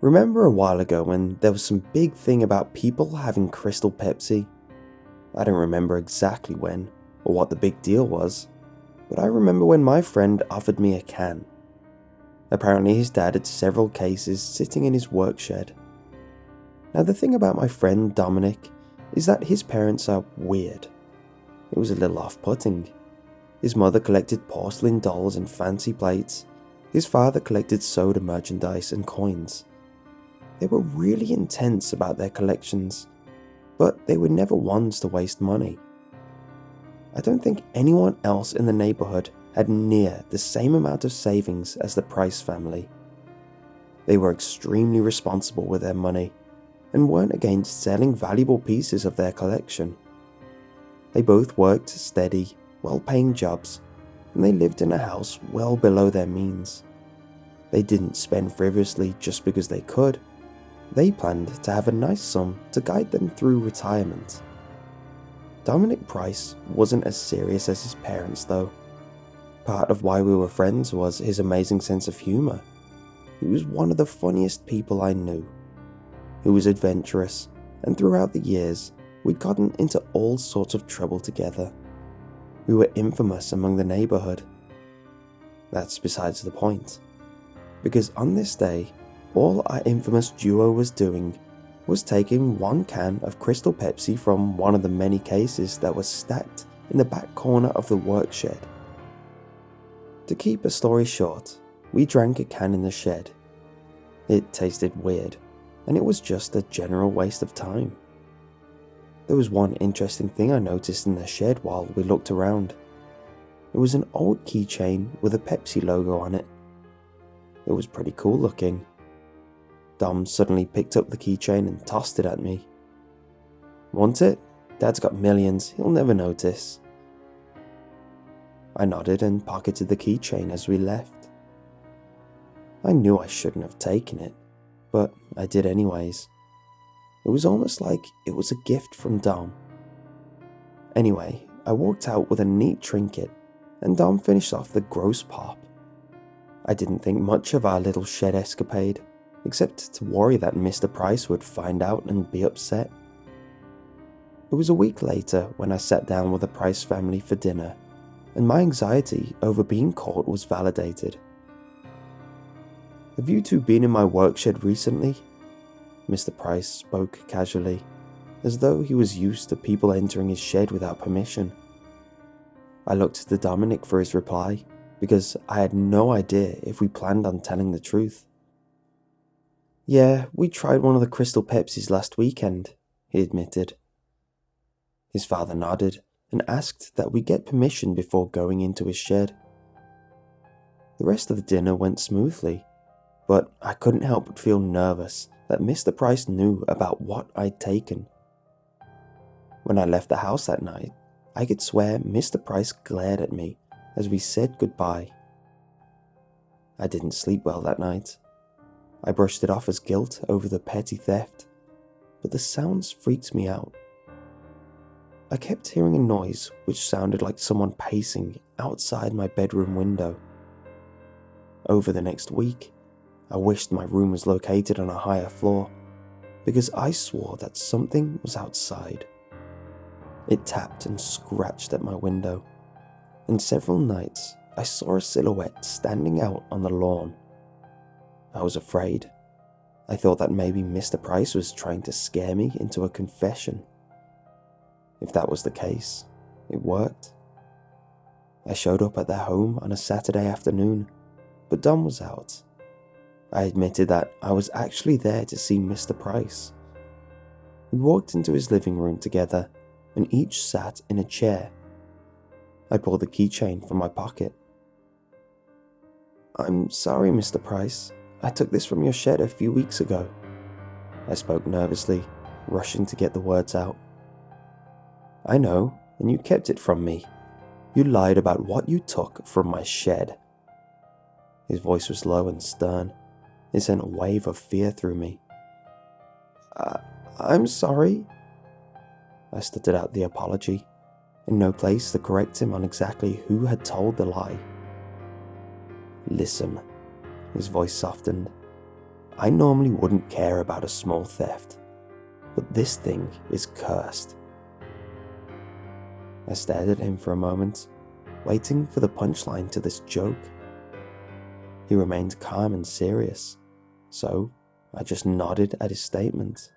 Remember a while ago when there was some big thing about people having Crystal Pepsi? I don't remember exactly when or what the big deal was, but I remember when my friend offered me a can. Apparently his dad had several cases sitting in his work shed. Now the thing about my friend Dominic is that his parents are weird. It was a little off-putting. His mother collected porcelain dolls and fancy plates. His father collected soda merchandise and coins. They were really intense about their collections, but they were never ones to waste money. I don't think anyone else in the neighborhood had near the same amount of savings as the Price family. They were extremely responsible with their money and weren't against selling valuable pieces of their collection. They both worked steady, well-paying jobs, and they lived in a house well below their means. They didn't spend frivolously just because they could. They planned to have a nice sum to guide them through retirement. Dominic Price wasn't as serious as his parents though. Part of why we were friends was his amazing sense of humor. He was one of the funniest people I knew. He was adventurous, and throughout the years, we'd gotten into all sorts of trouble together. We were infamous among the neighborhood. That's besides the point, because on this day, all our infamous duo was doing was taking one can of Crystal Pepsi from one of the many cases that was stacked in the back corner of the work shed. To keep a story short, we drank a can in the shed. It tasted weird, and it was just a general waste of time. There was one interesting thing I noticed in the shed while we looked around. It was an old keychain with a Pepsi logo on it. It was pretty cool looking. Dom suddenly picked up the keychain and tossed it at me. "Want it? Dad's got millions, he'll never notice." I nodded and pocketed the keychain as we left. I knew I shouldn't have taken it, but I did anyways. It was almost like it was a gift from Dom. Anyway, I walked out with a neat trinket, and Dom finished off the gross pop. I didn't think much of our little shed escapade, except to worry that Mr. Price would find out and be upset. It was a week later when I sat down with the Price family for dinner, and my anxiety over being caught was validated. "Have you two been in my work shed recently?" Mr. Price spoke casually, as though he was used to people entering his shed without permission. I looked to Dominic for his reply, because I had no idea if we planned on telling the truth. "Yeah, we tried one of the Crystal Pepsis last weekend," he admitted. His father nodded and asked that we get permission before going into his shed. The rest of the dinner went smoothly, but I couldn't help but feel nervous that Mr. Price knew about what I'd taken. When I left the house that night, I could swear Mr. Price glared at me as we said goodbye. I didn't sleep well that night. I brushed it off as guilt over the petty theft, but the sounds freaked me out. I kept hearing a noise which sounded like someone pacing outside my bedroom window. Over the next week, I wished my room was located on a higher floor, because I swore that something was outside. It tapped and scratched at my window, and several nights I saw a silhouette standing out on the lawn. I was afraid. I thought that maybe Mr. Price was trying to scare me into a confession. If that was the case, it worked. I showed up at their home on a Saturday afternoon, but Dom was out. I admitted that I was actually there to see Mr. Price. We walked into his living room together and each sat in a chair. I pulled the keychain from my pocket. "I'm sorry, Mr. Price. I took this from your shed a few weeks ago." I spoke nervously, rushing to get the words out. "I know, and you kept it from me. You lied about what you took from my shed." His voice was low and stern. It sent a wave of fear through me. I'm sorry." I stuttered out the apology, in no place to correct him on exactly who had told the lie. "Listen," his voice softened. I normally wouldn't care about a small theft, but this thing is cursed. I stared at him for a moment, waiting for the punchline to this joke. He remained calm and serious, so I just nodded at his statement.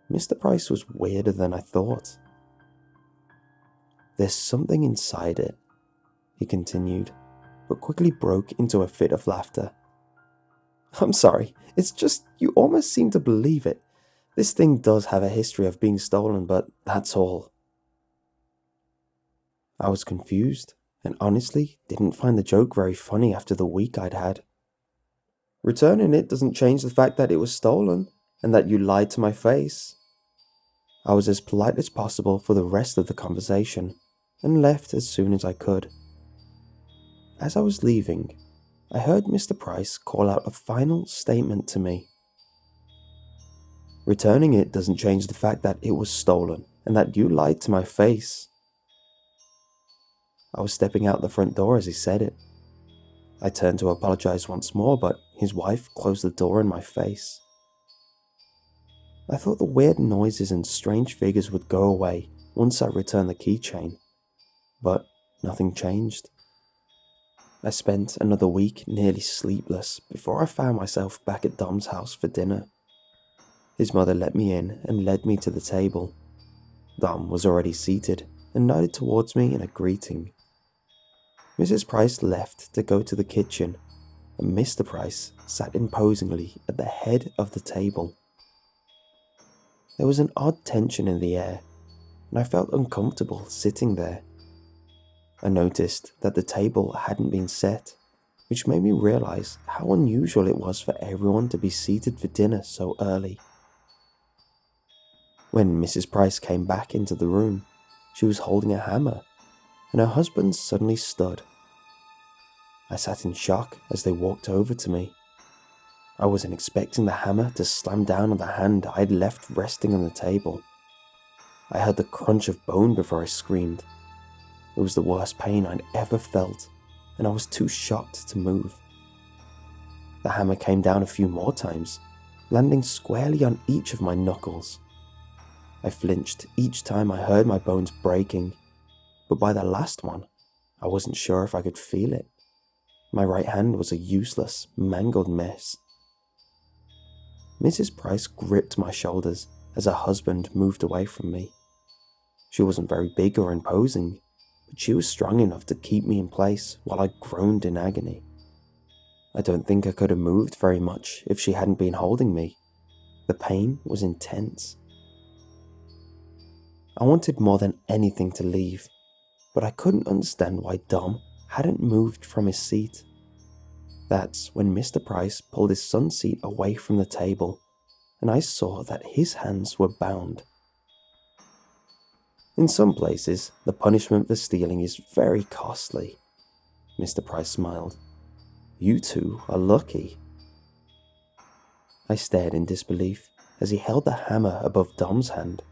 Mr. Price was weirder than I thought. "There's something inside it," he continued, but quickly broke into a fit of laughter. "I'm sorry, it's just you almost seem to believe it. This thing does have a history of being stolen, but that's all." I was confused and honestly didn't find the joke very funny after the week I'd had. "Returning it doesn't change the fact that it was stolen and that you lied to my face." I was as polite as possible for the rest of the conversation and left as soon as I could. As I was leaving, I heard Mr. Price call out a final statement to me. "Returning it doesn't change the fact that it was stolen and that you lied to my face." I was stepping out the front door as he said it. I turned to apologize once more, but his wife closed the door in my face. I thought the weird noises and strange figures would go away once I returned the keychain, but nothing changed. I spent another week nearly sleepless before I found myself back at Dom's house for dinner. His mother let me in and led me to the table. Dom was already seated and nodded towards me in a greeting. Mrs. Price left to go to the kitchen, and Mr. Price sat imposingly at the head of the table. There was an odd tension in the air, and I felt uncomfortable sitting there. I noticed that the table hadn't been set, which made me realize how unusual it was for everyone to be seated for dinner so early. When Mrs. Price came back into the room, she was holding a hammer, and her husband suddenly stood. I sat in shock as they walked over to me. I wasn't expecting the hammer to slam down on the hand I had left resting on the table. I heard the crunch of bone before I screamed. It was the worst pain I'd ever felt, and I was too shocked to move. The hammer came down a few more times, landing squarely on each of my knuckles. I flinched each time I heard my bones breaking, but by the last one, I wasn't sure if I could feel it. My right hand was a useless, mangled mess. Mrs. Price gripped my shoulders as her husband moved away from me. She wasn't very big or imposing, but she was strong enough to keep me in place while I groaned in agony. I don't think I could have moved very much if she hadn't been holding me. The pain was intense. I wanted more than anything to leave, but I couldn't understand why Dom hadn't moved from his seat. That's when Mr. Price pulled his son's seat away from the table, and I saw that his hands were bound. "In some places, the punishment for stealing is very costly," Mr. Price smiled. "You two are lucky." I stared in disbelief as he held the hammer above Dom's hand.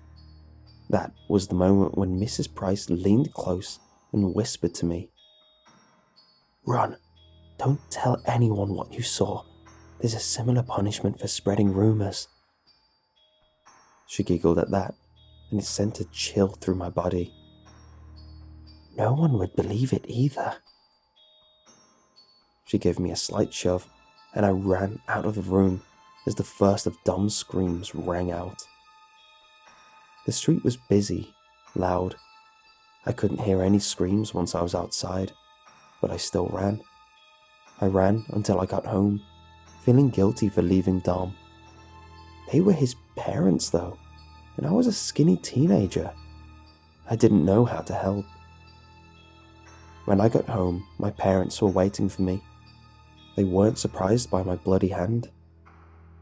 That was the moment when Mrs. Price leaned close and whispered to me, "Run. Don't tell anyone what you saw. There's a similar punishment for spreading rumors." She giggled at that, and it sent a chill through my body. "No one would believe it either." She gave me a slight shove, and I ran out of the room as the first of Dom's screams rang out. The street was busy, loud. I couldn't hear any screams once I was outside, but I still ran. I ran until I got home, feeling guilty for leaving Dom. They were his parents though, and I was a skinny teenager. I didn't know how to help. When I got home, my parents were waiting for me. They weren't surprised by my bloody hand.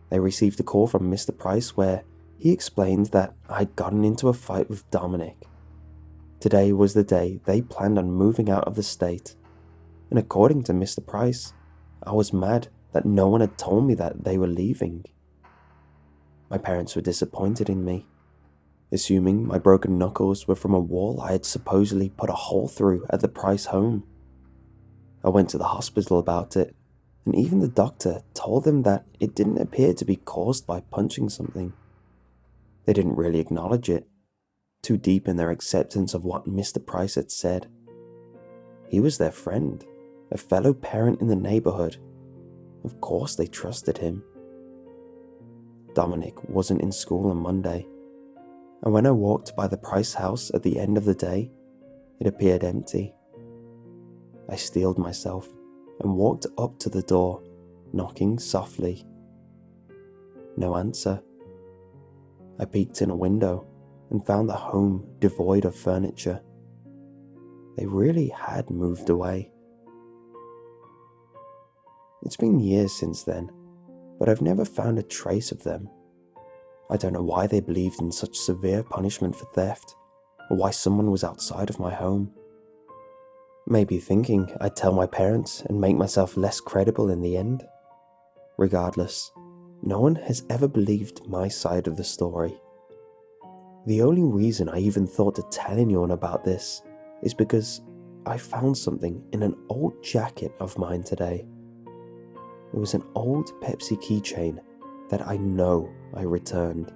They received a call from Mr. Price where he explained that I'd gotten into a fight with Dominic. Today was the day they planned on moving out of the state, and according to Mr. Price, I was mad that no one had told me that they were leaving. My parents were disappointed in me, assuming my broken knuckles were from a wall I had supposedly put a hole through at the Price home. I went to the hospital about it, and even the doctor told them that it didn't appear to be caused by punching something. They didn't really acknowledge it, too deep in their acceptance of what Mr. Price had said. He was their friend, a fellow parent in the neighborhood. Of course they trusted him. Dominic wasn't in school on Monday, and when I walked by the Price house at the end of the day, it appeared empty. I steeled myself and walked up to the door, knocking softly. No answer. I peeked in a window and found the home devoid of furniture. They really had moved away. It's been years since then, but I've never found a trace of them. I don't know why they believed in such severe punishment for theft, or why someone was outside of my home. Maybe thinking I'd tell my parents and make myself less credible in the end. Regardless, no one has ever believed my side of the story. The only reason I even thought of telling anyone about this is because I found something in an old jacket of mine today. It was an old Pepsi keychain that I know I returned.